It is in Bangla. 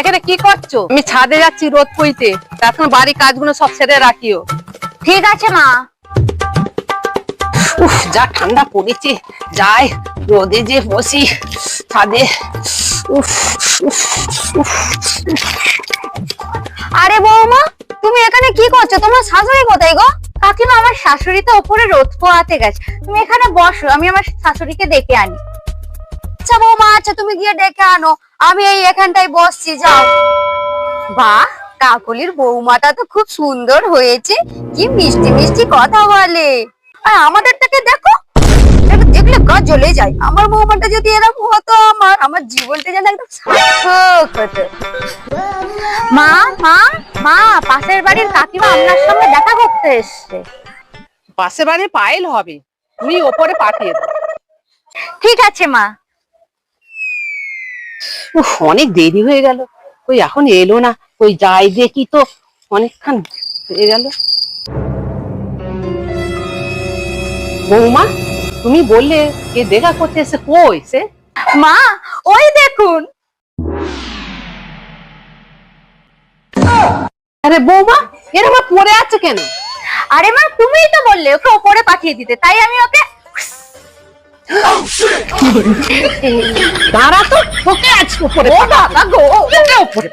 এখানে কি করছো? আমি ছাদে যাচ্ছি রোদ পুইতে, এখন বাড়ির কাজগুলো সব সেরে রাখিও। ঠিক আছে মা। উফ, যা ঠান্ডা পড়েছে, যাই রোদে যে বসি ছাদে। উফ উফ উফ। আরে বৌমা, তুমি এখানে কি করছো? তোমার শাশুড়ি কোথায় গো? কাকিমা, আমার শাশুড়ি তো উপরে রোদ পোয়াতে গেছে, তুমি এখানে বসো, আমি আমার শাশুড়িকে ডেকে আনি। আচ্ছা বৌমা, আচ্ছা তুমি গিয়ে ডেকে আনো, আমি এই এখানটায় বসছি, যাও। বাহ, কাকলির বৌমাটা তো খুব সুন্দর হয়েছে, কি মিষ্টি মিষ্টি কথা বলে। আর আমাদেরটাকে দেখো, এটা দেখলে গা জ্বলে যায়। আমার বৌমাটা যদি এরকম হতো, আমার জীবনটা যেন একদম সার্থক হতো। মা মা মা, পাশের বাড়ির কাকিমা আপনার সঙ্গে দেখা করতে এসছে। পাশে বাড়ি পায়েল হবে, তুমি ওপরে পাঠিয়ে দাও। ঠিক আছে মা। উফ, অনেক দেরি হয়ে গেল, ওই এখন এলো না, ওই যাই দেখি তো, অনেকক্ষণ হয়ে গেল। বৌমা, তুমি বললে কে দেখা করতে এসে, কই সে? মা, ওই দেখুন। আরে বৌমা, এরকম পড়ে আছে কেন? আরে মা, তুমিই তো বললে ওকে ওপরে পাঠিয়ে দিতে, তাই আমি ওকে। দাঁড়া তো, তোকে আজ উপরে, ও বাবা গো, ওকে উপরে।